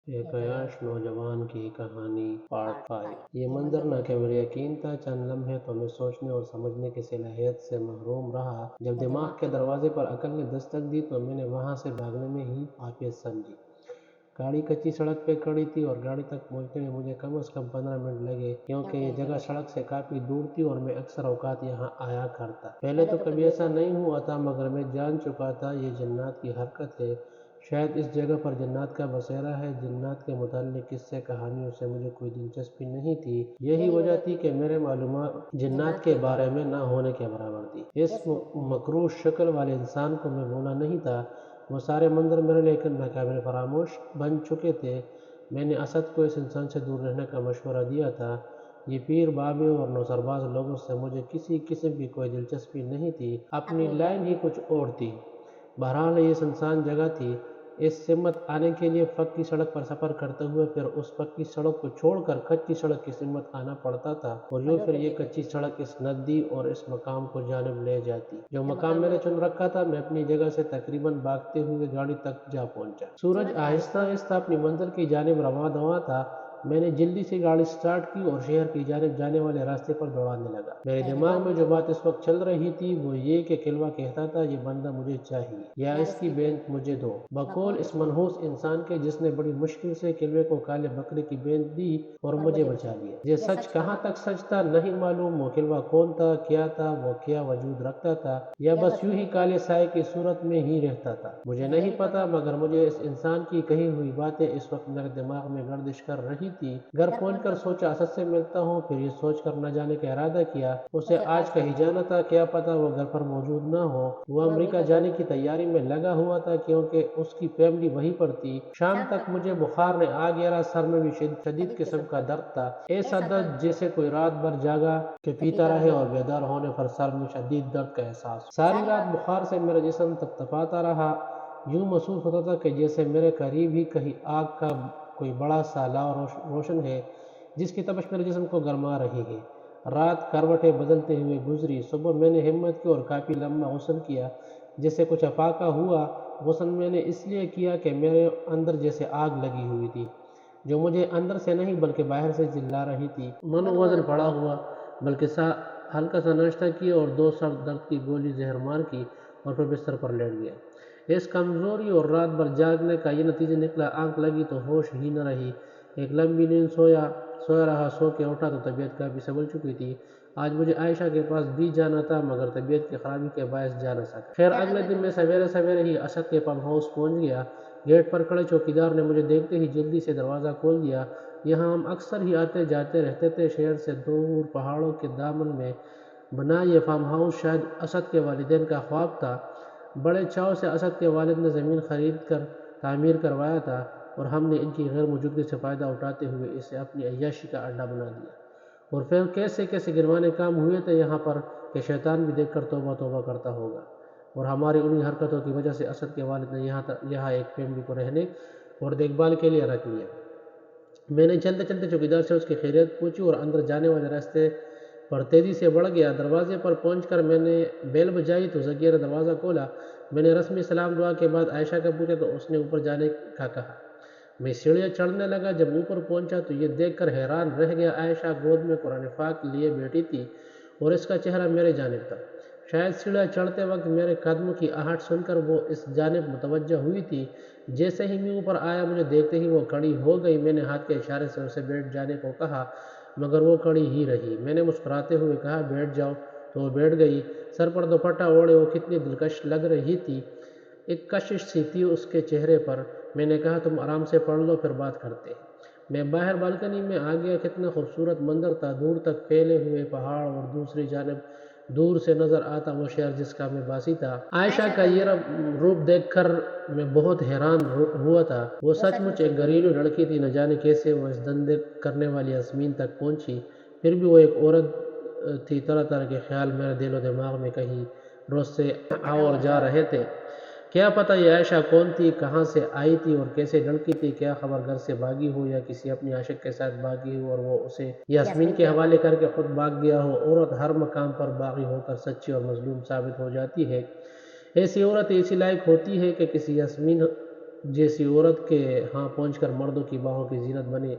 ایک عیاش نوجوان کی کہانی پارٹ 5۔ یہ منظر نہ کہ میرا یقین تھا، چند لمحے تو میں سوچنے اور سمجھنے کی صلاحیت سے محروم رہا۔ جب دماغ کے دروازے پر عقل نے دستک دی تو میں نے وہاں سے بھاگنے میں ہی عافیت سمجھی۔ گاڑی کچی سڑک پہ کھڑی تھی اور گاڑی تک پہنچنے میں مجھے کم از کم 15 منٹ لگے، کیونکہ یہ جگہ سڑک سے کافی دور تھی اور میں اکثر اوقات یہاں آیا کرتا۔ پہلے تو کبھی ایسا نہیں ہوا تھا، مگر میں جان چکا تھا یہ جنات کی حرکت ہے۔ شاید اس جگہ پر جنات کا بسیرا ہے۔ جنات کے متعلق قصے کہانیوں سے مجھے کوئی دلچسپی نہیں تھی۔ یہی وجہ تھی کہ میرے معلومات جنات کے بارے میں نہ ہونے کے برابر تھی۔ اس مکروہ شکل والے انسان کو میں بھولا نہیں تھا۔ وہ سارے منظر میرے لیے ناقابل فراموش بن چکے تھے۔ میں نے اسد کو اس انسان سے دور رہنے کا مشورہ دیا تھا۔ یہ پیر بابے اور نوسرباز لوگوں سے مجھے کسی قسم کی کوئی دلچسپی نہیں تھی۔ اپنی لائن ہی کچھ اور تھی۔ بہرحال یہ سنسان جگہ تھی۔ اس سمت آنے کے لیے پکی سڑک پر سفر کرتے ہوئے پھر اس پکی سڑک کو چھوڑ کر کچی سڑک کی سمت آنا پڑتا تھا، اور یوں پھر یہ کچی سڑک اس ندی اور اس مقام کو جانب لے جاتی جو مقام میں نے چن رکھا تھا۔ میں اپنی جگہ سے تقریباً بھاگتے ہوئے گاڑی تک جا پہنچا۔ سورج آہستہ آہستہ اپنی منزل کی جانب رواں دواں تھا۔ میں نے جلدی سے گاڑی سٹارٹ کی اور شہر کی جانب جانے والے راستے پر دوڑانے لگا۔ میرے دماغ میں جو بات اس وقت چل رہی تھی وہ یہ کہ کلوا کہتا تھا، یہ بندہ مجھے چاہیے یا اس کی بینت مجھے دو۔ بقول اس منحوس انسان کے جس نے بڑی مشکل سے کلوے کو کالے بکرے کی بینت دی اور مجھے بچا لیا۔ یہ سچ کہاں تک سچ تھا نہیں معلوم۔ وہ کلوا کون تھا، کیا تھا، وہ کیا وجود رکھتا تھا، یا بس یوں ہی کالے سائے کی صورت میں ہی رہتا تھا، مجھے نہیں پتا، مگر مجھے اس انسان کی کہی ہوئی باتیں اس وقت میرے دماغ میں گردش کر رہی تھی۔ گھر پہنچ کر سوچا اسد سے ملتا ہوں، پھر یہ سوچ کر نہ جانے کا ارادہ کیا اسے آج کہیں جانا تھا، کیا پتا وہ گھر پر موجود نہ ہو۔ وہ امریکہ جانے کی تیاری میں لگا ہوا تھا کیونکہ اس کی فیملی وہیں پر تھی۔ شام تک مجھے بخار نے آ گیا، سر میں بھی شدید قسم کا درد تھا، ایسا درد جیسے کوئی رات بھر جاگا کہ پیتا رہے اور بیدار ہونے پر سر میں شدید درد کا احساس۔ ساری رات بخار سے میرا جسم تپتپاتا رہا۔ یوں محسوس ہوتا تھا کہ جیسے میرے قریب ہی کہیں آگ کا کوئی بڑا سا لاوا روشن ہے جس کی تپش میرے جسم کو گرما رہی ہے۔ رات کروٹیں بدلتے ہوئے گزری۔ صبح میں نے ہمت کی اور کافی لمبا غسل کیا، جیسے کچھ افاقہ ہوا۔ غسل میں نے اس لیے کیا کہ میرے اندر جیسے آگ لگی ہوئی تھی، جو مجھے اندر سے نہیں بلکہ باہر سے جلا رہی تھی۔ من و وزن پڑا ہوا، بلکہ ہلکا سا ناشتہ کیا اور 2 سر درد کی گولی زہرمار کی اور پھر بستر پر لیٹ گیا۔ اس کمزوری اور رات بھر جاگنے کا یہ نتیجہ نکلا۔ آنکھ لگی تو ہوش ہی نہ رہی۔ ایک لمبی نیند سویا رہا، سو کے اٹھا تو طبیعت کافی سنبھل چکی تھی۔ آج مجھے عائشہ کے پاس بھی جانا تھا، مگر طبیعت کی خرابی کے باعث جا نہ سکا۔ خیر اگلے دن میں سویرے سویرے ہی اسد کے پمپ ہاؤس پہنچ گیا۔ گیٹ پر کھڑے چوکیدار نے مجھے دیکھتے ہی جلدی سے دروازہ کھول دیا۔ یہاں ہم اکثر ہی آتے جاتے رہتے تھے۔ شہر سے دور پہاڑوں کے دامن میں بنا یہ فارم ہاؤس شاید اسد کے والدین کا خواب تھا۔ بڑے چاؤ سے اسد کے والد نے زمین خرید کر تعمیر کروایا تھا، اور ہم نے ان کی غیر موجودگی سے فائدہ اٹھاتے ہوئے اسے اپنی عیاشی کا اڈا بنا دیا۔ اور پھر کیسے کیسے گروانے کام ہوئے تھے یہاں پر کہ شیطان بھی دیکھ کر توبہ توبہ کرتا ہوگا۔ اور ہماری انہی حرکتوں کی وجہ سے اسد کے والد نے یہاں ایک فیملی کو رہنے اور دیکھ بھال کے لیے رکھ لیا۔ میں نے چلتے چلتے چوکیدار سے اس کی خیریت پوچھی اور اندر جانے والے راستے پر تیزی سے بڑھ گیا۔ دروازے پر پہنچ کر میں نے بیل بجائی تو ذکیہ نے دروازہ کھولا۔ میں نے رسمی سلام دعا کے بعد عائشہ کا پوچھا تو اس نے اوپر جانے کا کہا۔ میں سیڑھیاں چڑھنے لگا۔ جب اوپر پہنچا تو یہ دیکھ کر حیران رہ گیا۔ عائشہ گود میں قرآن پاک لیے بیٹھی تھی اور اس کا چہرہ میرے جانب تھا۔ شاید سیڑھیاں چڑھتے وقت میرے قدموں کی آہٹ سن کر وہ اس جانب متوجہ ہوئی تھی۔ جیسے ہی میں اوپر آیا مجھے دیکھتے ہی وہ کھڑی ہو گئی۔ میں نے ہاتھ کے اشارے سے اسے بیٹھ جانے کو کہا، مگر وہ کھڑی ہی رہی۔ میں نے مسکراتے ہوئے کہا، بیٹھ جاؤ، تو وہ بیٹھ گئی۔ سر پر دوپٹہ اوڑھے وہ کتنی دلکش لگ رہی تھی۔ ایک کشش سی تھی اس کے چہرے پر۔ میں نے کہا، تم آرام سے پڑھ لو، پھر بات کرتے ہیں۔ میں باہر بالکنی میں آ گیا۔ کتنا خوبصورت منظر تھا، دور تک پھیلے ہوئے پہاڑ اور دوسری جانب دور سے نظر آتا وہ شہر جس کا میں باسی تھا۔ عائشہ کا یہ روپ دیکھ کر میں بہت حیران ہوا تھا۔ وہ سچ مچ ایک گھریلو لڑکی تھی۔ نہ جانے کیسے وہ اس دھندے کرنے والی یاسمین تک پہنچی۔ پھر بھی وہ ایک عورت تھی۔ طرح طرح کے خیال میرے دل و دماغ میں کہیں روز سے آ اور جا رہے تھے۔ کیا پتہ یہ عائشہ کون تھی، کہاں سے آئی تھی اور کیسے لڑکی تھی؟ کیا خبر گھر سے بھاگی ہو یا کسی اپنی عاشق کے ساتھ بھاگی ہو اور وہ اسے یاسمین کے حوالے کر کے خود بھاگ گیا ہو؟ عورت ہر مقام پر باغی ہو کر سچی اور مظلوم ثابت ہو جاتی ہے۔ ایسی عورت ایسی لائق ہوتی ہے کہ کسی یاسمین جیسی عورت کے ہاں پہنچ کر مردوں کی باہوں کی زینت بنے۔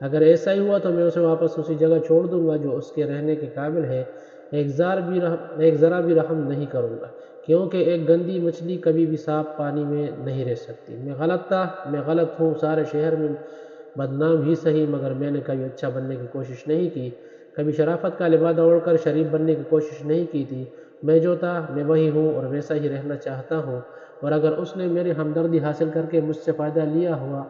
اگر ایسا ہی ہوا تو میں اسے واپس اسی جگہ چھوڑ دوں گا جو اس کے رہنے کے قابل ہے، ایک ذرا بھی رحم نہیں کروں گا، کیونکہ ایک گندی مچھلی کبھی بھی صاف پانی میں نہیں رہ سکتی۔ میں غلط تھا، میں غلط ہوں، سارے شہر میں بدنام ہی سہی، مگر میں نے کبھی اچھا بننے کی کوشش نہیں کی، کبھی شرافت کا لبادہ اوڑھ کر شریف بننے کی کوشش نہیں کی تھی۔ میں جو تھا میں وہی ہوں اور ویسا ہی رہنا چاہتا ہوں، اور اگر اس نے میری ہمدردی حاصل کر کے مجھ سے فائدہ لیا ہوا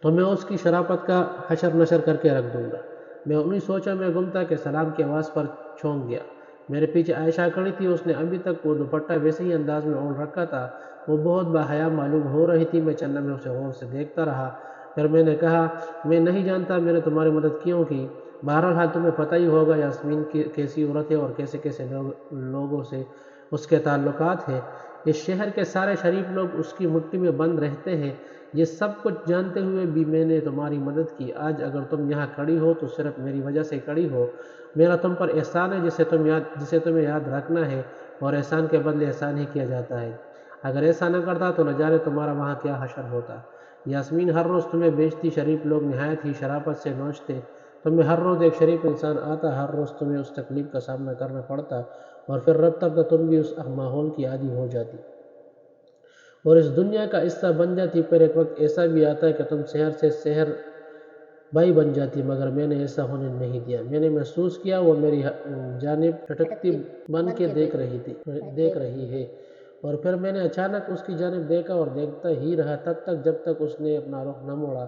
تو میں اس کی شرافت کا حشر نشر کر کے رکھ دوں گا۔ میں انہی سوچوں میں گم تھا کہ سلام کی آواز پر چونک گیا۔ میرے پیچھے عائشہ کھڑی تھی، اس نے ابھی تک وہ دوپٹہ ویسے ہی انداز میں اوڑھ رکھا تھا، وہ بہت باحیا معلوم ہو رہی تھی۔ میں چند لمحے اسے غور سے دیکھتا رہا، پھر میں نے کہا، میں نہیں جانتا میں نے تمہاری مدد کیوں کی، بہرحال تمہیں پتہ ہی ہوگا یاسمین کیسی عورت ہے اور کیسے کیسے لوگوں سے اس کے تعلقات ہیں۔ اس شہر کے سارے شریف لوگ اس کی مٹھی میں بند رہتے ہیں۔ یہ سب کچھ جانتے ہوئے بھی میں نے تمہاری مدد کی۔ آج اگر تم یہاں کھڑی ہو تو صرف میری وجہ سے کھڑی ہو۔ میرا تم پر احسان ہے جسے تمہیں یاد رکھنا ہے، اور احسان کے بدلے احسان ہی کیا جاتا ہے۔ اگر ایسا نہ کرتا تو نہ جانے تمہارا وہاں کیا حشر ہوتا۔ یاسمین ہر روز تمہیں بیچتی، شریف لوگ نہایت ہی شرافت سے نوچتے، تمہیں ہر روز ایک شریف انسان آتا، ہر روز تمہیں اس تکلیف کا سامنا کرنا پڑتا، اور پھر رب تک تم بھی اس ماحول کی عادی ہو جاتی اور اس دنیا کا حصہ بن جاتی۔ پھر ایک وقت ایسا بھی آتا ہے کہ تم شہر سے شہر بائی بن جاتی، مگر میں نے ایسا ہونے نہیں دیا۔ میں نے محسوس کیا وہ میری جانب ٹھٹکتی بن کے دیکھ رہی ہے، اور پھر میں نے اچانک اس کی جانب دیکھا اور دیکھتا ہی رہا تب تک جب تک اس نے اپنا رخ نہ موڑا۔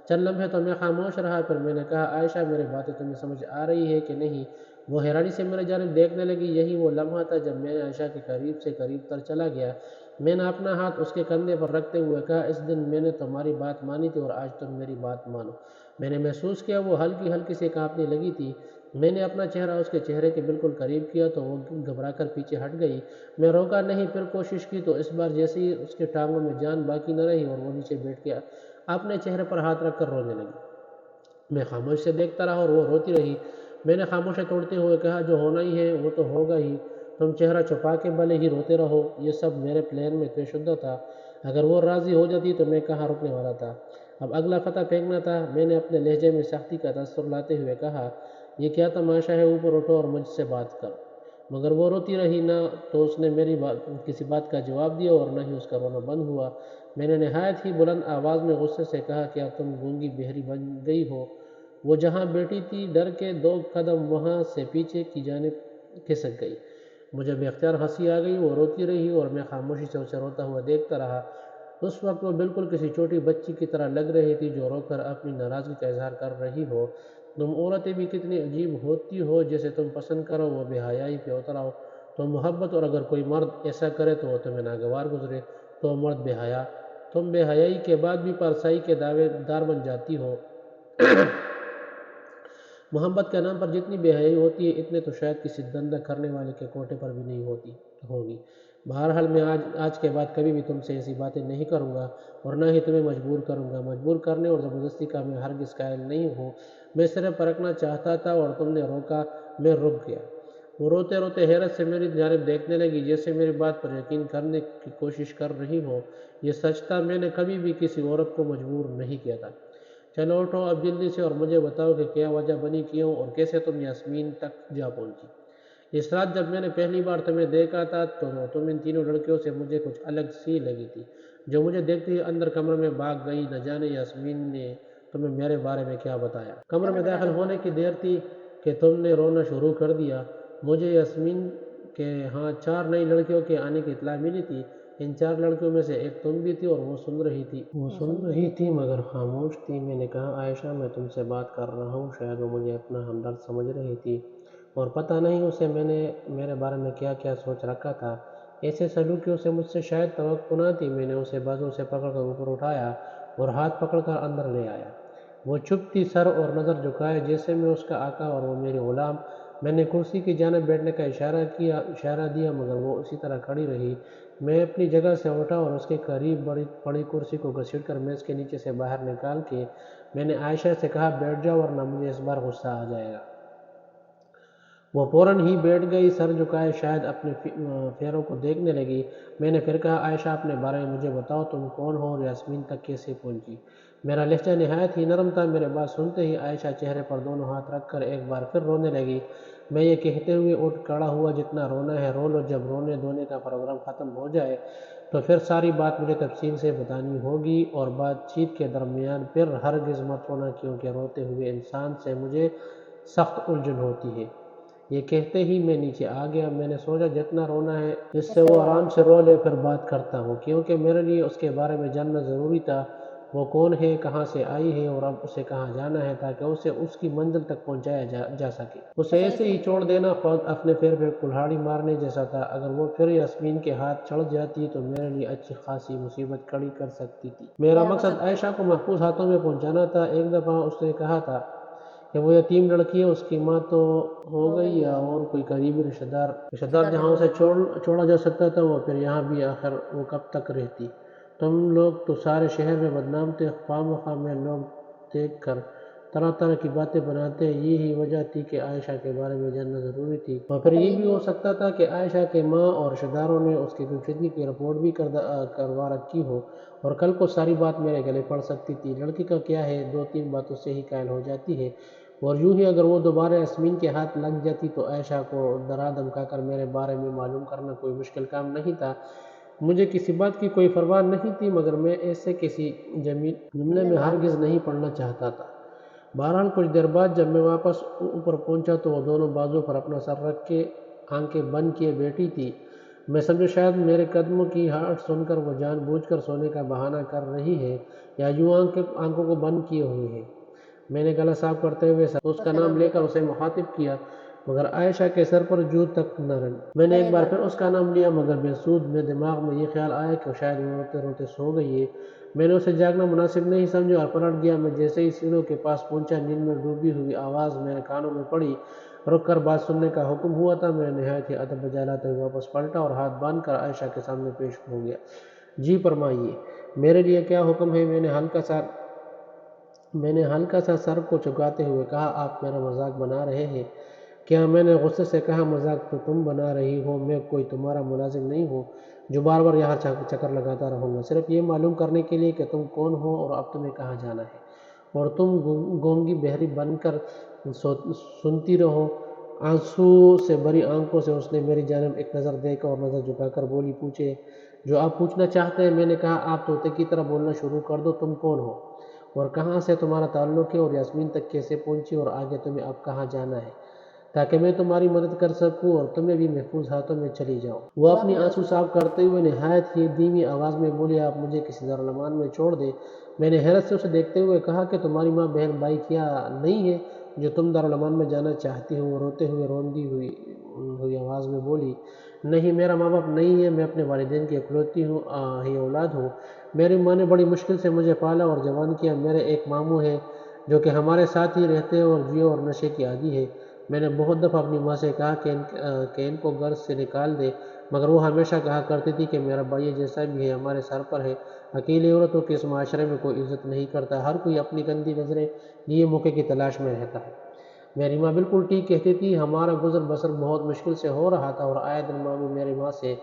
چند لمحے تو میں خاموش رہا، پھر میں نے کہا، عائشہ میری باتیں تمہیں سمجھ آ رہی ہے کہ نہیں؟ وہ حیرانی سے میرے جانب دیکھنے لگی۔ یہی وہ لمحہ تھا جب میں عائشہ کے قریب سے قریب تر چلا گیا۔ میں نے اپنا ہاتھ اس کے کندھے پر رکھتے ہوئے کہا، اس دن میں نے تمہاری بات مانی تھی اور آج تم میری بات مانو۔ میں نے محسوس کیا وہ ہلکی ہلکی سے کانپنے لگی تھی۔ میں نے اپنا چہرہ اس کے چہرے کے بالکل قریب کیا تو وہ گھبرا کر پیچھے ہٹ گئی۔ میں روکا نہیں، پھر کوشش کی تو اس بار جیسے ہی اس کے ٹانگوں میں جان باقی نہ رہی اور وہ نیچے بیٹھ کے اپنے چہرے پر ہاتھ رکھ کر رونے لگی۔ میں خاموش سے دیکھتا رہا اور وہ روتی رہی۔ میں نے خاموشی توڑتے ہوئے کہا، جو ہونا ہی ہے وہ تو ہوگا ہی، تم چہرہ چھپا کے بھلے ہی روتے رہو، یہ سب میرے پلان میں طے شدہ تھا۔ اگر وہ راضی ہو جاتی تو میں کہاں رکنے والا تھا، اب اگلا فتح پھینکنا تھا۔ میں نے اپنے لہجے میں سختی کا تاثر لاتے ہوئے کہا، یہ کیا تماشا ہے، اوپر اٹھو اور مجھ سے بات کرو۔ مگر وہ روتی رہی، نہ تو اس نے میری کسی بات کا جواب دیا اور نہ ہی اس کا رونا بند ہوا۔ میں نے نہایت ہی بلند آواز میں غصے سے کہا، کیا تم گونگی بہری بن گئی ہو؟ وہ جہاں بیٹھی تھی ڈر کے 2 قدم وہاں سے پیچھے کی جانب کھسک گئی۔ مجھے بے اختیار ہنسی آ گئی۔ وہ روتی رہی اور میں خاموشی سے اسے روتا ہوا دیکھتا رہا۔ اس وقت وہ بالکل کسی چھوٹی بچی کی طرح لگ رہی تھی جو رو کر اپنی ناراضگی کا اظہار کر رہی ہو۔ تم عورتیں بھی کتنی عجیب ہوتی ہو، جسے تم پسند کرو وہ بے حیائی پہ اتر آؤ تو محبت، اور اگر کوئی مرد ایسا کرے تو وہ تمہیں ناگوار گزرے تو مرد بے حیا، تم بے حیائی کے بعد بھی پارسائی کے دعوے دار بن جاتی ہو۔ محبت کے نام پر جتنی بے حیائی ہوتی ہے اتنے تو شاید کسی دھندا کرنے والے کے کوٹے پر بھی نہیں ہوگی۔ بہرحال میں آج کے بعد کبھی بھی تم سے ایسی باتیں نہیں کروں گا اور نہ ہی تمہیں مجبور کروں گا۔ مجبور کرنے اور زبردستی کا میں ہرگز قائل نہیں ہوں، میں صرف پرکھنا چاہتا تھا اور تم نے روکا، میں رک گیا۔ وہ روتے روتے حیرت سے میری جانب دیکھنے لگی، جیسے میری بات پر یقین کرنے کی کوشش کر رہی ہو۔ یہ سچ تھا، میں نے کبھی بھی کسی عورت کو مجبور نہیں کیا تھا۔ چلو اٹھو اب جلدی سے اور مجھے بتاؤ کہ کیا وجہ بنی، کیوں اور کیسے تم یاسمین تک جا پہنچی۔ اس رات جب میں نے پہلی بار تمہیں دیکھا تھا تو تم ان تینوں لڑکیوں سے مجھے کچھ الگ سی لگی تھی، جو مجھے دیکھتے ہی اندر کمرے میں بھاگ گئی۔ نہ جانے یاسمین نے تمہیں میرے بارے میں کیا بتایا۔ کمرے میں داخل ہونے کی دیر تھی کہ تم نے رونا شروع کر دیا۔ مجھے یاسمین کے ہاں 4 نئی لڑکیوں کے آنے کی اطلاع ملی تھی۔ ان 4 لڑکیوں میں سے ایک تم بھی تھی اور وہ سن رہی تھی مگر خاموش تھی۔ میں نے کہا، عائشہ میں تم سے بات کر رہا ہوں، شاید وہ مجھے اپنا ہمدرد سمجھ رہی تھی اور پتہ نہیں اسے میں نے میرے بارے میں کیا کیا سوچ رکھا تھا۔ ایسے سلوکیوں سے مجھ سے شاید توقع نہ تھی۔ میں نے اسے بازو سے پکڑ کر اوپر اٹھایا اور ہاتھ پکڑ کر اندر لے آیا۔ وہ چپ تھی، سر اور نظر جھکائے، جیسے میں اس کا آقا اور وہ میری غلام۔ میں نے کرسی کی جانب بیٹھنے کا اشارہ دیا مگر وہ اسی طرح کھڑی رہی۔ میں اپنی جگہ سے اٹھا اور اس کے قریب پڑی کرسی کو گھسیٹ کر میز کے نیچے سے باہر نکال کے میں نے عائشہ سے کہا، بیٹھ جاؤ ورنہ مجھے اس بار غصہ آ جائے گا۔ وہ فوراً ہی بیٹھ گئی، سر جھکائے شاید اپنے پیروں کو دیکھنے لگی۔ میں نے پھر کہا، عائشہ اپنے بارے میں مجھے بتاؤ، تم کون ہو اور یاسمین تک کیسے پہنچی؟ میرا لہجہ نہایت ہی نرم تھا۔ میرے بات سنتے ہی عائشہ چہرے پر دونوں ہاتھ رکھ کر ایک بار پھر رونے لگی۔ میں یہ کہتے ہوئے اٹھ کھڑا ہوا، جتنا رونا ہے رو لو، جب رونے دھونے کا پروگرام ختم ہو جائے تو پھر ساری بات مجھے تفصیل سے بتانی ہوگی، اور بات چیت کے درمیان پھر ہرگز مت رونا، کیونکہ روتے ہوئے انسان سے مجھے سخت الجھن ہوتی ہے۔ یہ کہتے ہی میں نیچے آ گیا۔ میں نے سوچا جتنا رونا ہے اس سے وہ آرام سے رو لے، پھر بات کرتا ہوں، کیونکہ میرے لیے اس کے بارے میں جاننا ضروری تھا۔ وہ کون ہے، کہاں سے آئی ہے، اور اب اسے کہاں جانا ہے، تاکہ اسے اس کی منزل تک پہنچایا جا سکے۔ اسے ایسے ہی چھوڑ دینا خود اپنے پیر پہ کلہاڑی مارنے جیسا تھا۔ اگر وہ پھر یاسمین کے ہاتھ چڑھ جاتی تو میرے لیے اچھی خاصی مصیبت کھڑی کر سکتی تھی۔ میرا مقصد عائشہ کو محفوظ ہاتھوں میں پہنچانا تھا۔ ایک دفعہ اس نے کہا تھا کہ وہ یتیم لڑکی ہے، اس کی ماں تو ہو گئی، یا اور کوئی قریبی رشتہ دار جہاں اسے چھوڑا جا سکتا تھا، وہ پھر یہاں بھی آخر وہ کب تک رہتی؟ تم لوگ تو سارے شہر میں بدنام تھے، خواہ مخواہ میں لوگ دیکھ کر طرح طرح کی باتیں بناتے۔ یہی وجہ تھی کہ عائشہ کے بارے میں جاننا ضروری تھی، اور پھر یہ بھی ہو سکتا تھا کہ عائشہ کے ماں اور رشتہ داروں نے اس کی گمشدگی کی رپورٹ بھی کروا رکھی ہو، اور کل کو ساری بات میرے گلے پڑ سکتی تھی۔ لڑکی کا کیا ہے، 2-3 باتوں سے ہی قائل ہو جاتی ہے، اور یوں ہی اگر وہ دوبارہ یاسمین کے ہاتھ لگ جاتی تو عائشہ کو ڈرا دھمکا کر میرے بارے میں معلوم کرنا کوئی مشکل کام نہیں تھا۔ مجھے کسی بات کی کوئی پرواہ نہیں تھی، مگر میں ایسے کسی جملے میں ہرگز نہیں پڑنا چاہتا تھا۔ بہرحال کچھ دیر بعد جب میں واپس اوپر پہنچا تو وہ دونوں بازو پر اپنا سر رکھ کے آنکھیں بند کیے بیٹھی تھی۔ میں سمجھا شاید میرے قدموں کی ہارٹ سن کر وہ جان بوجھ کر سونے کا بہانہ کر رہی ہے، یا یوں آنکھوں کو بند کیے ہوئے ہے۔ میں نے گلا صاف کرتے ہوئے اس کا نام لے کر اسے مخاطب کیا، مگر عائشہ کے سر پر جوں تک نہ رہی۔ میں نے ایک بار پھر اس کا نام لیا، مگر بے سود میں دماغ میں یہ خیال آیا کہ شاید وہ روتے روتے سو گئی ہے۔ میں نے اسے جاگنا مناسب نہیں سمجھا اور پلٹ گیا۔ میں جیسے ہی سیڑھیوں کے پاس پہنچا، نیند میں ڈوبی ہوئی آواز میرے کانوں میں پڑی۔ رک کر بات سننے کا حکم ہوا تھا۔ میں نہایت ہی ادب بجا لاتے ہوئے واپس پلٹا اور ہاتھ باندھ کر عائشہ کے سامنے پیش ہو گیا۔ جی فرمائیے، میرے لیے کیا حکم ہے؟ میں نے ہلکا سا سر کو جھکاتے ہوئے کہا، آپ میرا مذاق بنا رہے ہیں کیا؟ میں نے غصے سے کہا، مذاق تو تم بنا رہی ہو، میں کوئی تمہارا ملازم نہیں ہوں جو بار بار یہاں چکر لگاتا رہوں گا، صرف یہ معلوم کرنے کے لیے کہ تم کون ہو اور اب تمہیں کہاں جانا ہے، اور تم گونگی بہری بن کر سنتی رہو۔ آنسو سے بھری آنکھوں سے اس نے میری جانب ایک نظر دیکھا اور نظر جھکا کر بولی، پوچھے جو آپ پوچھنا چاہتے ہیں۔ میں نے کہا، آپ طوطے کی طرح بولنا شروع کر دو، تم کون ہو اور کہاں سے تمہارا تعلق ہے، اور یاسمین تک کیسے پہنچی، اور آگے تمہیں اب کہاں جانا ہے، تاکہ میں تمہاری مدد کر سکوں اور تمہیں بھی محفوظ ہاتھوں میں چلی جاؤ۔ وہ اپنی آنسو صاف کرتے ہوئے نہایت ہی دھیمی آواز میں بولی، آپ مجھے کسی دارالامان میں چھوڑ دیں۔ میں نے حیرت سے اسے دیکھتے ہوئے کہا کہ تمہاری ماں بہن بھائی کیا نہیں ہے جو تم دارالامان میں جانا چاہتی ہو؟ وہ روتے ہوئے روندی ہوئی آواز میں بولی، نہیں، میرا ماں باپ نہیں ہے، میں اپنے والدین کی اکلوتی ہی اولاد ہوں۔ میری ماں نے بڑی مشکل سے مجھے پالا اور جوان کیا۔ میرے ایک ماموں ہے جو کہ ہمارے ساتھ ہی رہتے ہیں اور جیو اور نشے کی عادی ہے۔ میں نے بہت دفعہ اپنی ماں سے کہا کہ ان کو گھر سے نکال دے، مگر وہ ہمیشہ کہا کرتی تھی کہ میرا بھائی جیسا بھی ہے ہمارے سر پر ہے، اکیلی عورتوں کی اس معاشرے میں کوئی عزت نہیں کرتا، ہر کوئی اپنی گندی نظریں لیے موقع کی تلاش میں رہتا ہے۔ میری ماں بالکل ٹھیک کہتی تھی، ہمارا گزر بسر بہت مشکل سے ہو رہا تھا، اور آئے دن ماموں میری ماں سے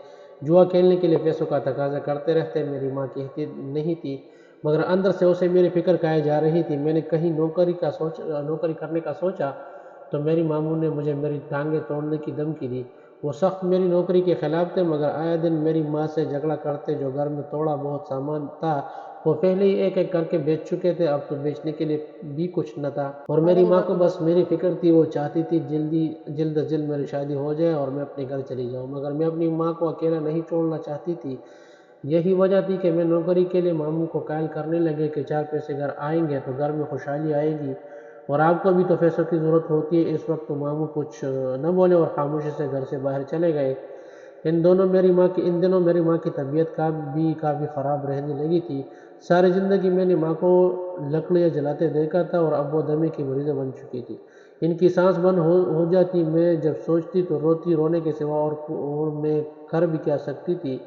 جوا کھیلنے کے لیے پیسوں کا تقاضا کرتے رہتے۔ میری ماں کہتی نہیں تھی، مگر اندر سے اسے میری فکر کھائے جا رہی تھی۔ میں نے کہیں نوکری کرنے کا سوچا تو میری ماموں نے مجھے میری ٹانگیں توڑنے کی دھمکی دی۔ وہ سخت میری نوکری کے خلاف تھے، مگر آئے دن میری ماں سے جھگڑا کرتے۔ جو گھر میں تھوڑا بہت سامان تھا وہ پہلے ہی ایک ایک کر کے بیچ چکے تھے، اب تو بیچنے کے لیے بھی کچھ نہ تھا، اور میری ماں کو بس میری فکر تھی۔ وہ چاہتی تھی جلد از جلد میری شادی ہو جائے اور میں اپنے گھر چلی جاؤں، مگر میں اپنی ماں کو اکیلا نہیں چھوڑنا چاہتی تھی۔ یہی وجہ تھی کہ میں نوکری کے لیے ماموں کو قائل کرنے لگے کہ 4 پیسے گھر آئیں گے تو گھر میں خوشحالی آئے گی، اور آپ کو بھی تو پیسوں کی ضرورت ہوتی ہے۔ اس وقت تو ماموں کچھ نہ بولے اور خاموشی سے گھر سے باہر چلے گئے۔ ان دنوں میری ماں کی طبیعت بھی کافی خراب رہنے لگی تھی۔ ساری زندگی میں نے ماں کو لکڑیاں جلاتے دیکھا تھا، اور اب وہ دمے کی مریض بن چکی تھی۔ ان کی سانس بند ہو جاتی، میں جب سوچتی تو روتی، رونے کے سوا اور میں کر بھی کیا سکتی تھی۔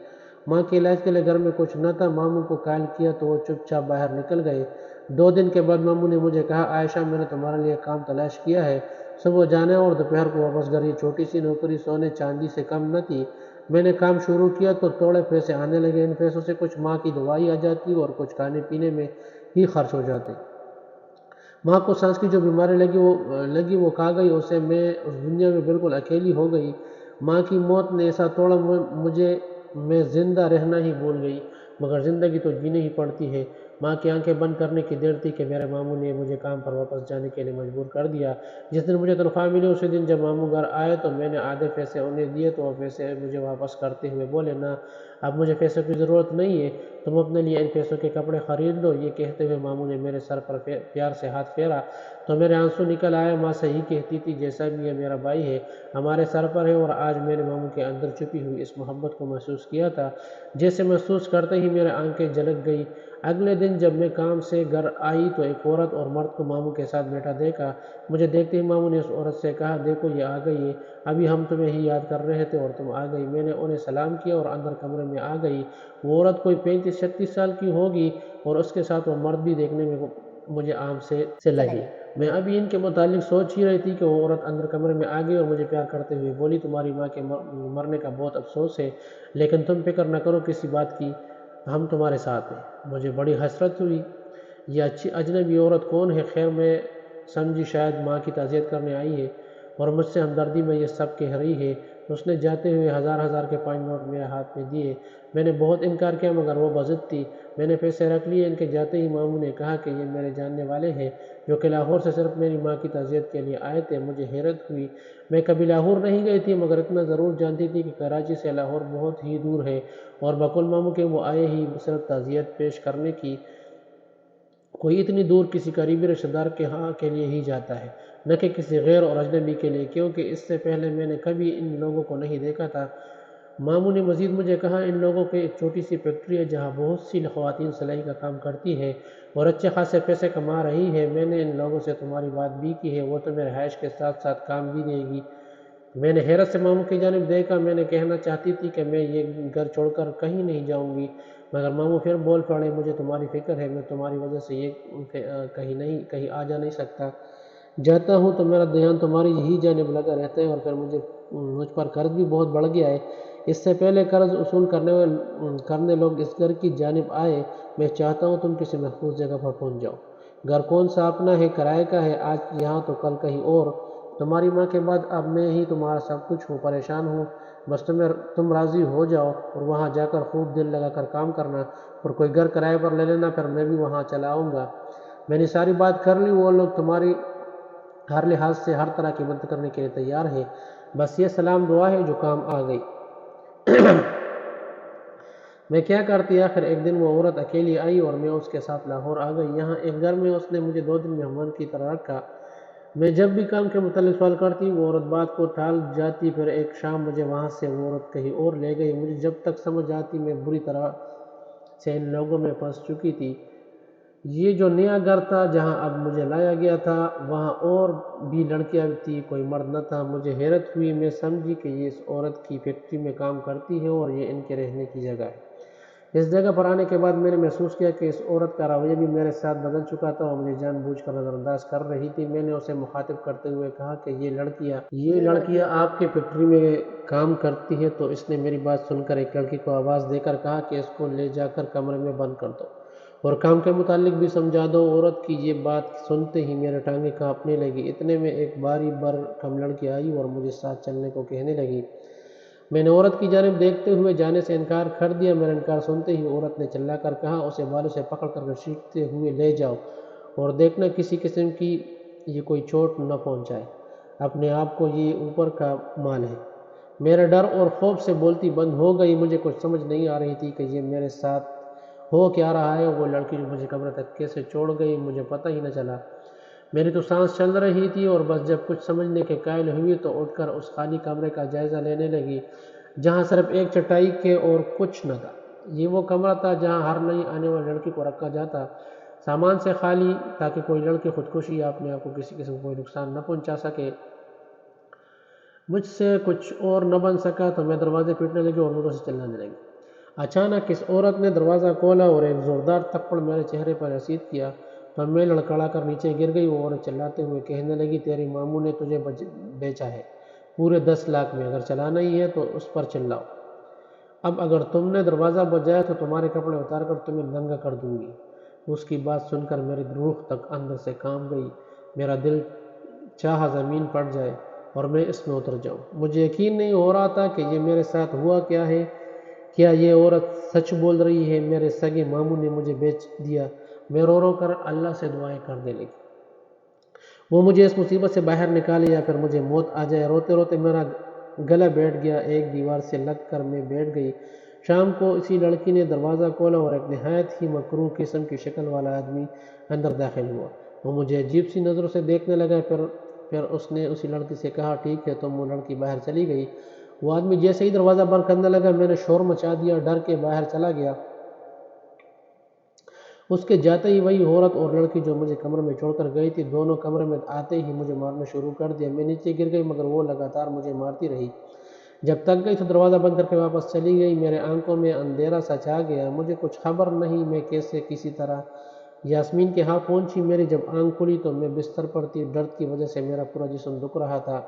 ماں کے علاج کے لیے گھر میں کچھ نہ تھا۔ ماموں کو قائل کیا تو وہ چپ چاپ باہر نکل گئے۔ 2 دن کے بعد ماموں نے مجھے کہا، عائشہ، میں نے تمہارے لیے کام تلاش کیا ہے، صبح جانے اور دوپہر کو واپس گھر۔ یہ چھوٹی سی نوکری سونے چاندی سے کم نہ تھی۔ میں نے کام شروع کیا تو تھوڑے پیسے آنے لگے۔ ان پیسوں سے کچھ ماں کی دوائی آ جاتی اور کچھ کھانے پینے میں ہی خرچ ہو جاتے۔ ماں کو سانس کی جو بیماری لگی وہ کھا گئی اسے۔ میں اس دنیا میں بالکل اکیلی ہو گئی۔ ماں کی موت نے ایسا توڑا مجھے، میں زندہ رہنا ہی بھول گئی، مگر زندگی تو جینی ہی پڑتی ہے۔ ماں کی آنکھیں بند کرنے کی دیر تھی کہ میرے ماموں نے مجھے کام پر واپس جانے کے لیے مجبور کر دیا۔ جس دن مجھے تنخواہ ملی اسی دن جب ماموں گھر آئے تو میں نے آدھے پیسے انہیں دیے تو وہ پیسے مجھے واپس کرتے ہوئے بولے، نہ اب مجھے پیسوں کی ضرورت نہیں ہے، تم اپنے لیے ان پیسوں کے کپڑے خرید لو۔ یہ کہتے ہوئے ماموں نے میرے سر پر پیار سے ہاتھ پھیرا تو میرے آنسو نکل آئے۔ ماں صحیح کہتی تھی، جیسا بھی یہ میرا بھائی ہے، ہمارے سر پر ہے۔ اور آج میں نے ماموں کے اندر چھپی ہوئی اس محبت کو محسوس کیا تھا، جیسے محسوس کرتے ہی میرے آنکھیں جھلک گئی۔ اگلے دن جب میں کام سے گھر آئی تو ایک عورت اور مرد کو ماموں کے ساتھ بیٹھا دیکھا۔ مجھے دیکھتے ہی ماموں نے اس عورت سے کہا، دیکھو یہ آ گئی ہے، ابھی ہم تمہیں ہی یاد کر رہے تھے اور تم آ گئی۔ میں نے انہیں سلام کیا اور اندر کمرے میں آ گئی۔ وہ عورت کوئی 35-36 سال کی ہوگی اور اس کے ساتھ وہ مرد بھی دیکھنے میں مجھے عام سے لگی۔ میں ابھی ان کے متعلق سوچ ہی رہی تھی کہ وہ عورت اندر کمرے میں آ گئی اور مجھے پیار کرتے ہوئے بولی، تمہاری ماں کے مرنے کا بہت افسوس ہے، لیکن تم فکر نہ کرو کسی بات کی، ہم تمہارے ساتھ ہیں۔ مجھے بڑی حسرت ہوئی، یہ اچھی اجنبی عورت کون ہے؟ خیر میں سمجھی شاید ماں کی تعزیت کرنے آئی ہے اور مجھ سے ہمدردی میں یہ سب کہہ رہی ہے۔ اس نے جاتے ہوئے ہزار کے 5 نوٹ میرے ہاتھ میں دیے۔ میں نے بہت انکار کیا مگر وہ بضد تھی۔ میں نے پیسے رکھ لیے۔ ان کے جاتے ہی ماموں نے کہا کہ یہ میرے جاننے والے ہیں جو کہ لاہور سے صرف میری ماں کی تعزیت کے لیے آئے تھے۔ مجھے حیرت ہوئی، میں کبھی لاہور نہیں گئی تھی مگر اتنا ضرور جانتی تھی کہ کراچی سے لاہور بہت ہی دور ہے اور بقول ماموں کے وہ آئے ہی صرف تعزیت پیش کرنے کی۔ کوئی اتنی دور کسی قریبی رشتہ دار کے ہاں کے لیے ہی جاتا ہے، نہ کہ کسی غیر اور اجنبی کے لیے، کیونکہ اس سے پہلے میں نے کبھی ان لوگوں کو نہیں دیکھا تھا۔ ماموں نے مزید مجھے کہا، ان لوگوں کی ایک چھوٹی سی فیکٹری ہے جہاں بہت سی خواتین سلائی کا کام کرتی ہے اور اچھے خاصے پیسے کما رہی ہے۔ میں نے ان لوگوں سے تمہاری بات بھی کی ہے، وہ تمہیں رہائش کے ساتھ ساتھ کام بھی دے گی۔ میں نے حیرت سے ماموں کی جانب دیکھا۔ میں نے کہنا چاہتی تھی کہ میں یہ گھر چھوڑ کر کہیں نہیں جاؤں گی، مگر ماموں پھر بول پڑے، مجھے تمہاری فکر ہے، میں تمہاری وجہ سے یہ کہیں آ جا نہیں سکتا۔ جاتا ہوں تو میرا دھیان تمہاری ہی جانب لگا رہتا ہے اور پھر مجھ پر قرض بھی بہت بڑھ گیا ہے۔ اس سے پہلے قرض اصول کرنے لوگ اس گھر کی جانب آئے۔ میں چاہتا ہوں تم کسی محفوظ جگہ پر پہنچ جاؤ۔ گھر کون سا اپنا ہے، کرائے کا ہے، آج یہاں تو کل کہیں اور۔ تمہاری ماں کے بعد اب میں ہی تمہارا سب کچھ ہوں، پریشان ہوں، بس تم راضی ہو جاؤ اور وہاں جا کر خوب دل لگا کر کام کرنا اور کوئی گھر کرائے پر لے لینا، پھر میں بھی وہاں چلا آؤں گا۔ میں نے ساری بات کر لی، وہ لوگ تمہاری ہر لحاظ سے ہر طرح کی مدد کرنے کے لیے تیار ہے، بس یہ سلام دعا ہے جو کام آ گئی۔ میں کیا کرتی؟ آخر ایک دن وہ عورت اکیلی آئی اور میں اس کے ساتھ لاہور آ گئی۔ یہاں ایک گھر میں اس نے مجھے 2 دن مہمان کی طرح رکھا۔ میں جب بھی کام کے متعلق سوال کرتی وہ عورت بات کو ٹال جاتی، پھر ایک شام مجھے وہاں سے وہ عورت کہیں اور لے گئی۔ مجھے جب تک سمجھ آتی میں بری طرح سے ان لوگوں میں پھنس چکی تھی۔ یہ جو نیا گھر تھا جہاں اب مجھے لایا گیا تھا، وہاں اور بھی لڑکیاں تھی، کوئی مرد نہ تھا۔ مجھے حیرت ہوئی، میں سمجھی کہ یہ اس عورت کی فیکٹری میں کام کرتی ہے اور یہ ان کے رہنے کی جگہ ہے۔ اس جگہ پر آنے کے بعد میں نے محسوس کیا کہ اس عورت کا رویہ بھی میرے ساتھ بدل چکا تھا اور مجھے جان بوجھ کر نظر انداز کر رہی تھی۔ میں نے اسے مخاطب کرتے ہوئے کہا کہ یہ لڑکیاں آپ کی فیکٹری میں کام کرتی ہے؟ تو اس نے میری بات سن کر ایک لڑکی کو آواز دے کر کہا کہ اس کو لے جا کر کمرے میں بند کر دو اور کام کے متعلق بھی سمجھا دو۔ عورت کی یہ بات سنتے ہی میرے ٹانگیں کانپنے لگی۔ اتنے میں ایک باری کم لڑکی آئی اور مجھے ساتھ چلنے کو کہنے لگی۔ میں نے عورت کی جانب دیکھتے ہوئے جانے سے انکار کر دیا۔ میرا انکار سنتے ہی عورت نے چلا کر کہا، اسے بالوں سے پکڑ کر گھسیٹتے ہوئے لے جاؤ اور دیکھنا کسی قسم کی یہ کوئی چوٹ نہ پہنچائے، اپنے آپ کو یہ اوپر کا مال ہے۔ میرا ڈر اور خوف سے بولتی بند ہو گئی۔ مجھے کچھ سمجھ نہیں آ رہی تھی کہ یہ میرے ساتھ ہو کیا رہا ہے۔ وہ لڑکی جو مجھے کمرے تک کیسے چھوڑ گئی مجھے پتہ ہی نہ چلا۔ میری تو سانس چل رہی تھی اور بس جب کچھ سمجھنے کے قائل ہوئی تو اٹھ کر اس خالی کمرے کا جائزہ لینے لگی جہاں صرف ایک چٹائی کے اور کچھ نہ تھا۔ یہ وہ کمرہ تھا جہاں ہر نئی آنے والی لڑکی کو رکھا جاتا، سامان سے خالی، تاکہ کوئی لڑکی خودکشی یا اپنے آپ کو کسی قسم کوئی نقصان نہ پہنچا سکے۔ مجھ سے کچھ اور نہ بن سکا تو میں دروازے پیٹنے لگی اور زوروں سے چلانے لگی۔ اچانک اس عورت نے دروازہ کھولا اور ایک زوردار تھپڑ میرے چہرے پر رسید کیا تو میں لڑکڑا کر نیچے گر گئی۔ وہ عورت چلاتے ہوئے کہنے لگی تیری ماموں نے تجھے بیچا ہے پورے 10 لاکھ میں، اگر چلانا ہی ہے تو اس پر چلاؤ۔ اب اگر تم نے دروازہ بجایا تو تمہارے کپڑے اتار کر تمہیں ننگا کر دوں گی۔ اس کی بات سن کر میری روح تک اندر سے کانپ گئی۔ میرا دل چاہا زمین پھٹ جائے اور میں اس میں اتر جاؤں۔ مجھے یقین نہیں ہو رہا تھا کہ یہ میرے ساتھ ہوا کیا ہے۔ کیا یہ عورت سچ بول رہی ہے؟ میرے سگے ماموں نے مجھے بیچ دیا۔ میں رو رو کر اللہ سے دعائیں کرنے لگی، وہ مجھے اس مصیبت سے باہر نکالے یا پھر مجھے موت آ جائے۔ روتے روتے میرا گلا بیٹھ گیا، ایک دیوار سے لگ کر میں بیٹھ گئی۔ شام کو اسی لڑکی نے دروازہ کھولا اور ایک نہایت ہی مکروہ قسم کی شکل والا آدمی اندر داخل ہوا۔ وہ مجھے عجیب سی نظروں سے دیکھنے لگا۔ پھر اس نے اسی لڑکی سے کہا ٹھیک ہے تم۔ وہ لڑکی باہر چلی گئی۔ وہ آدمی جیسے ہی دروازہ بند کرنے لگا میں نے شور مچا دیا، ڈر کے باہر چلا گیا۔ اس کے جاتے ہی وہی عورت اور لڑکی جو مجھے کمرے میں چھوڑ کر گئی تھی، دونوں کمرے میں آتے ہی مجھے مارنا شروع کر دیا۔ میں نیچے گر گئی مگر وہ لگاتار مجھے مارتی رہی۔ جب تک گئی تو دروازہ بند کر کے واپس چلی گئی۔ میرے آنکھوں میں اندھیرا سا چھا گیا۔ مجھے کچھ خبر نہیں میں کیسے کسی طرح یاسمین کے ہاں پہنچی۔ میری جب آنکھ کھلی تو میں بستر پر تھی۔ درد کی وجہ سے میرا پورا جسم دکھ رہا تھا۔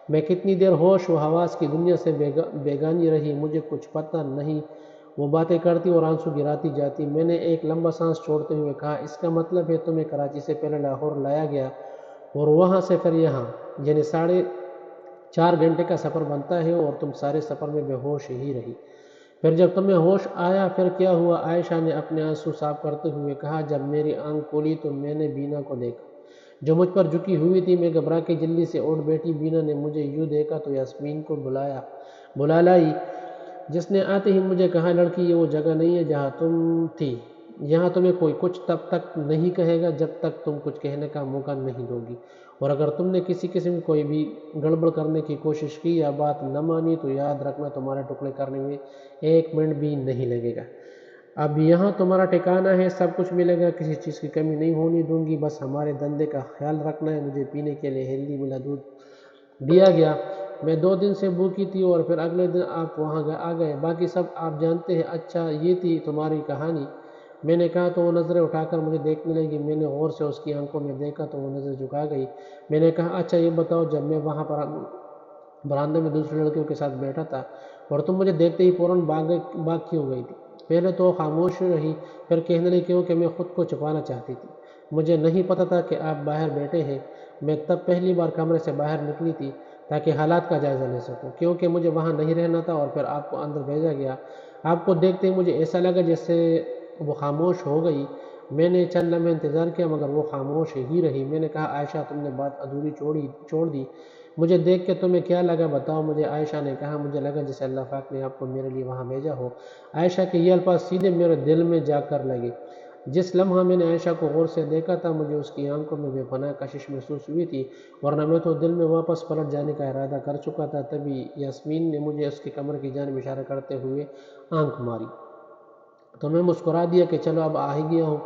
میں کتنی دیر ہوش و حواس کی دنیا سے بیگانی رہی، مجھے کچھ پتہ نہیں۔ وہ باتیں کرتی اور آنسو گراتی جاتی۔ میں نے ایک لمبا سانس چھوڑتے ہوئے کہا اس کا مطلب ہے تمہیں کراچی سے پہلے لاہور لایا گیا اور وہاں سے پھر یہاں، یعنی 4.5 گھنٹے کا سفر بنتا ہے اور تم سارے سفر میں بے ہوش ہی رہی۔ پھر جب تمہیں ہوش آیا پھر کیا ہوا؟ عائشہ نے اپنے آنسو صاف کرتے ہوئے کہا جب میری آنکھ کھلی تو میں نے بینا کو دیکھا جو مجھ پر جھکی ہوئی تھی۔ میں گھبرا کے جلدی سے اٹھ بیٹھی۔ بینا نے مجھے یوں دیکھا تو یاسمین کو بلا لائی، جس نے آتے ہی مجھے کہا لڑکی یہ وہ جگہ نہیں ہے جہاں تم تھی، یہاں تمہیں کوئی کچھ تب تک نہیں کہے گا جب تک تم کچھ کہنے کا موقع نہیں دو گی، اور اگر تم نے کسی قسم کوئی بھی گڑبڑ کرنے کی کوشش کی یا بات نہ مانی تو یاد رکھنا تمہارے ٹکڑے کرنے میں 1 منٹ بھی نہیں لگے گا۔ اب یہاں تمہارا ٹھکانہ ہے، سب کچھ ملے گا، کسی چیز کی کمی نہیں ہونے دوں گی، بس ہمارے دھندے کا خیال رکھنا ہے۔ مجھے پینے کے لیے ہیلدی ملا دودھ دیا گیا۔ میں 2 دن سے بھوکی تھی اور پھر اگلے دن آپ وہاں آ گئے، باقی سب آپ جانتے ہیں۔ اچھا یہ تھی تمہاری کہانی؟ میں نے کہا تو وہ نظریں اٹھا کر مجھے دیکھنے لگی۔ میں نے غور سے اس کی آنکھوں میں دیکھا تو وہ نظر جھکا گئی۔ میں نے کہا اچھا یہ بتاؤ جب میں وہاں پر برآمدے میں دوسری لڑکیوں کے ساتھ بیٹھا تھا اور تم مجھے دیکھتے ہی فوراً بھاگ کیوں گئی تھی؟ پہلے تو خاموش رہی پھر کہنے لگی کیونکہ میں خود کو چھپانا چاہتی تھی، مجھے نہیں پتا تھا کہ آپ باہر بیٹھے ہیں۔ میں تب پہلی بار کمرے سے باہر نکلی تھی تاکہ حالات کا جائزہ لے سکوں، کیونکہ مجھے وہاں نہیں رہنا تھا اور پھر آپ کو اندر بھیجا گیا۔ آپ کو دیکھتے ہی مجھے ایسا لگا جیسے وہ خاموش ہو گئی۔ میں نے چند لمحے انتظار کیا مگر وہ خاموش ہی رہی۔ میں نے کہا عائشہ تم نے بات ادھوری چھوڑ دی، مجھے دیکھ کے تمہیں کیا لگا بتاؤ مجھے۔ عائشہ نے کہا مجھے لگا جیسے اللہ پاک نے آپ کو میرے لیے وہاں بھیجا ہو۔ عائشہ کے یہ الفاظ سیدھے میرے دل میں جا کر لگے۔ جس لمحہ میں نے عائشہ کو غور سے دیکھا تھا مجھے اس کی آنکھوں میں بے پناہ کشش محسوس ہوئی تھی، ورنہ میں تو دل میں واپس پلٹ جانے کا ارادہ کر چکا تھا۔ تبھی یاسمین نے مجھے اس کے کمرے کی جانب اشارہ کرتے ہوئے آنکھ ماری تو میں مسکرا دیا کہ چلو اب آ ہی گیا ہوں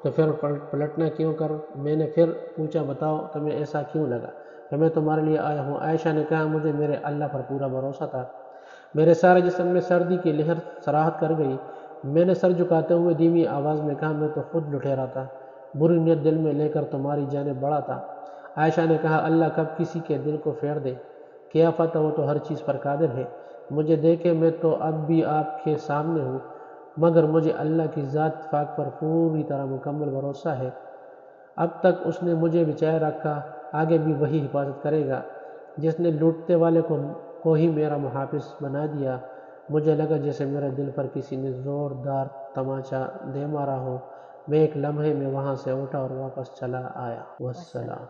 تو پھر پلٹنا کیوں کر۔ میں نے پھر پوچھا بتاؤ تمہیں ایسا کیوں لگا کہ میں تمہارے لیے آیا ہوں؟ عائشہ نے کہا مجھے میرے اللہ پر پورا بھروسہ تھا۔ میرے سارے جسم میں سردی کی لہر سراہت کر گئی۔ میں نے سر جھکاتے ہوئے دھیمی آواز میں کہا میں تو خود لٹیرا تھا، بری نیت دل میں لے کر تمہاری جانب بڑھا تھا۔ عائشہ نے کہا اللہ کب کسی کے دل کو پھیر دے، کیا پتہ، وہ تو ہر چیز پر قادر ہے۔ مجھے دیکھے میں تو اب بھی آپ کے سامنے ہوں مگر مجھے اللہ کی ذات پاک پر پوری طرح مکمل بھروسہ ہے۔ اب تک اس نے مجھے بچائے رکھا، آگے بھی وہی حفاظت کرے گا۔ جس نے لوٹتے والے کو ہی میرا محافظ بنا دیا۔ مجھے لگا جیسے میرے دل پر کسی نے زوردار تماچا دے مارا ہو۔ میں ایک لمحے میں وہاں سے اٹھا اور واپس چلا آیا۔ والسلام۔